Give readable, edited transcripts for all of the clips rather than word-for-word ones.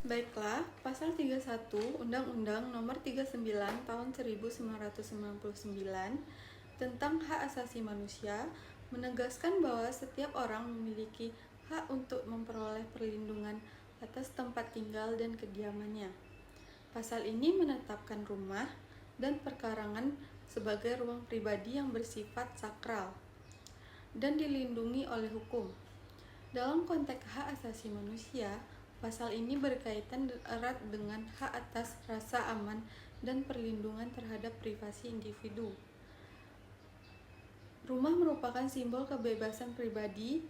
Baiklah, Pasal 31 Undang-Undang Nomor 39 Tahun 1999 tentang Hak Asasi Manusia menegaskan bahwa setiap orang memiliki hak untuk memperoleh perlindungan atas tempat tinggal dan kediamannya. Pasal ini menetapkan rumah dan perkarangan sebagai ruang pribadi yang bersifat sakral dan dilindungi oleh hukum. Dalam konteks hak asasi manusia, pasal ini berkaitan erat dengan hak atas rasa aman dan perlindungan terhadap privasi individu. Rumah merupakan simbol kebebasan pribadi.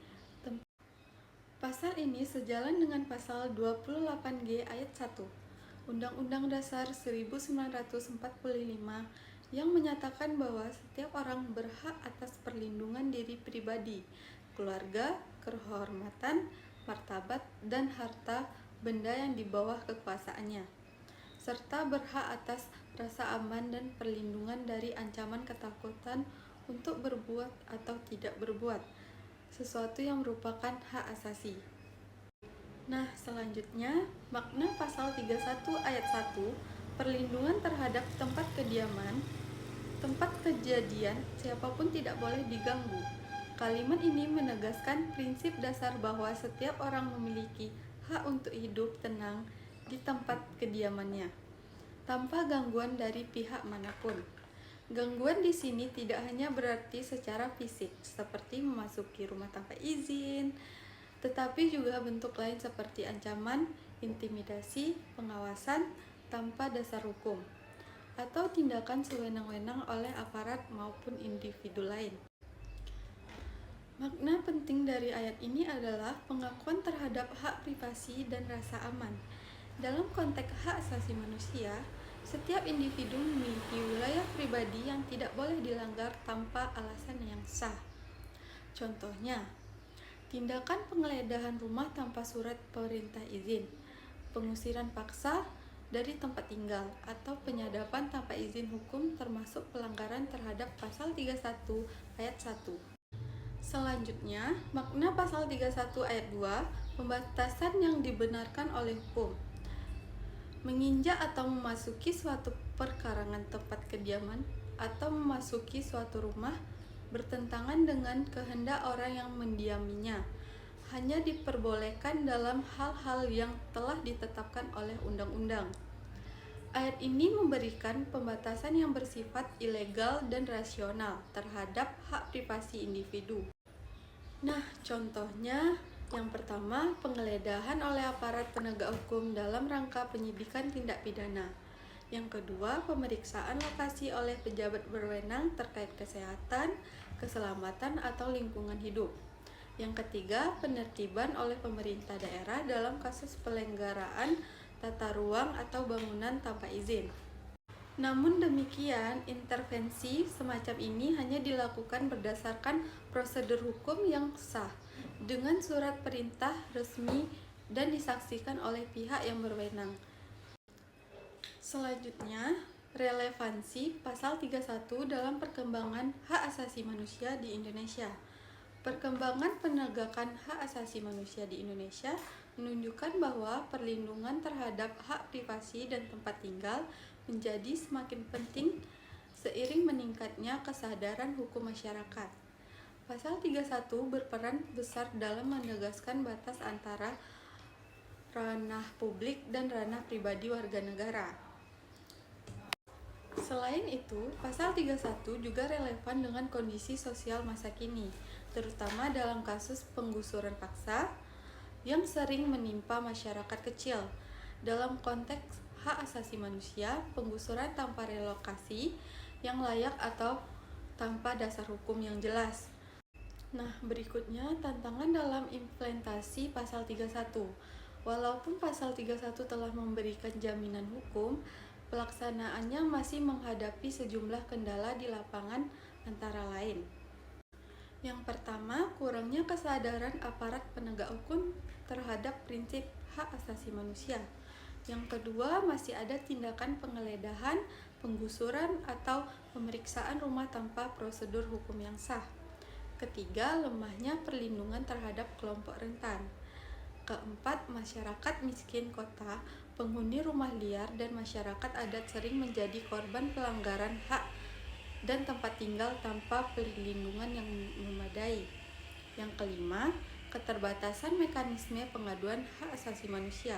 Pasal ini sejalan dengan pasal 28G ayat 1 Undang-Undang Dasar 1945 yang menyatakan bahwa setiap orang berhak atas perlindungan diri pribadi, keluarga, kehormatan, martabat, dan harta benda yang di bawah kekuasaannya, serta berhak atas rasa aman dan perlindungan dari ancaman ketakutan untuk berbuat atau tidak berbuat sesuatu yang merupakan hak asasi. Nah, selanjutnya, makna pasal 31 ayat 1, perlindungan terhadap tempat kediaman, tempat kejadian, siapapun tidak boleh diganggu. Kalimat ini menegaskan prinsip dasar bahwa setiap orang memiliki hak untuk hidup tenang di tempat kediamannya, tanpa gangguan dari pihak manapun. Gangguan di sini tidak hanya berarti secara fisik, seperti memasuki rumah tanpa izin, tetapi juga bentuk lain seperti ancaman, intimidasi, pengawasan tanpa dasar hukum, atau tindakan sewenang-wenang oleh aparat maupun individu lain. Makna penting dari ayat ini adalah pengakuan terhadap hak privasi dan rasa aman. Dalam konteks hak asasi manusia, setiap individu memiliki wilayah pribadi yang tidak boleh dilanggar tanpa alasan yang sah. Contohnya, tindakan penggeledahan rumah tanpa surat perintah izin, pengusiran paksa dari tempat tinggal, atau penyadapan tanpa izin hukum termasuk pelanggaran terhadap pasal 31 ayat 1. Selanjutnya, makna pasal 31 ayat 2, pembatasan yang dibenarkan oleh hukum. Menginjak atau memasuki suatu perkarangan tempat kediaman atau memasuki suatu rumah bertentangan dengan kehendak orang yang mendiaminya hanya diperbolehkan dalam hal-hal yang telah ditetapkan oleh undang-undang. Ayat ini memberikan pembatasan yang bersifat ilegal dan rasional terhadap hak privasi individu. Nah, contohnya yang pertama, penggeledahan oleh aparat penegak hukum dalam rangka penyidikan tindak pidana. Yang kedua, pemeriksaan lokasi oleh pejabat berwenang terkait kesehatan, keselamatan, atau lingkungan hidup. Yang ketiga, penertiban oleh pemerintah daerah dalam kasus pelanggaran tata ruang atau bangunan tanpa izin. Namun demikian, intervensi semacam ini hanya dilakukan berdasarkan prosedur hukum yang sah, dengan surat perintah resmi dan disaksikan oleh pihak yang berwenang. Selanjutnya, relevansi pasal 31 dalam perkembangan hak asasi manusia di Indonesia. Perkembangan penegakan hak asasi manusia di Indonesia menunjukkan bahwa perlindungan terhadap hak privasi dan tempat tinggal menjadi semakin penting seiring meningkatnya kesadaran hukum masyarakat. Pasal 31 berperan besar dalam menegaskan batas antara ranah publik dan ranah pribadi warga negara. Selain itu, pasal 31 juga relevan dengan kondisi sosial masa kini, terutama dalam kasus penggusuran paksa yang sering menimpa masyarakat kecil. Dalam konteks hak asasi manusia, penggusuran tanpa relokasi yang layak atau tanpa dasar hukum yang jelas. Nah, berikutnya tantangan dalam implementasi pasal 31. Walaupun pasal 31 telah memberikan jaminan hukum, pelaksanaannya masih menghadapi sejumlah kendala di lapangan antara lain. Yang pertama, kurangnya kesadaran aparat penegak hukum terhadap prinsip hak asasi manusia. Yang kedua, masih ada tindakan penggeledahan, penggusuran, atau pemeriksaan rumah tanpa prosedur hukum yang sah. Ketiga, lemahnya perlindungan terhadap kelompok rentan. keempat, masyarakat miskin kota, penghuni rumah liar, dan masyarakat adat sering menjadi korban pelanggaran hak dan tempat tinggal tanpa perlindungan yang memadai. Yang kelima, keterbatasan mekanisme pengaduan hak asasi manusia.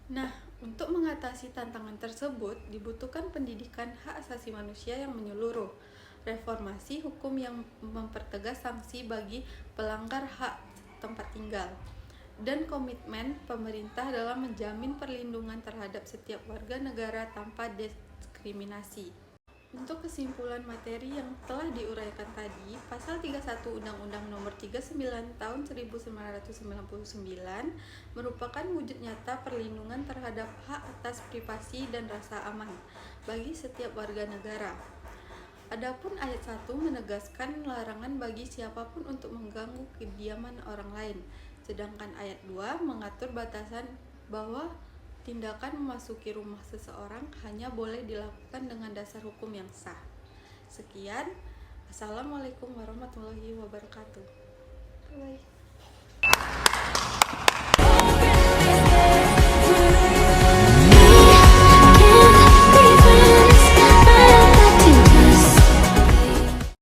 Nah, untuk mengatasi tantangan tersebut, dibutuhkan pendidikan hak asasi manusia yang menyeluruh, reformasi hukum yang mempertegas sanksi bagi pelanggar hak tempat tinggal, dan komitmen pemerintah dalam menjamin perlindungan terhadap setiap warga negara tanpa diskriminasi. Untuk kesimpulan materi yang telah diuraikan tadi, Pasal 31 Undang-Undang Nomor 39 Tahun 1999 merupakan wujud nyata perlindungan terhadap hak atas privasi dan rasa aman bagi setiap warga negara. Adapun ayat 1 menegaskan larangan bagi siapapun untuk mengganggu kediaman orang lain, sedangkan ayat 2 mengatur batasan bahwa tindakan memasuki rumah seseorang hanya boleh dilakukan dengan dasar hukum yang sah. Sekian, Assalamualaikum warahmatullahi wabarakatuh. Bye.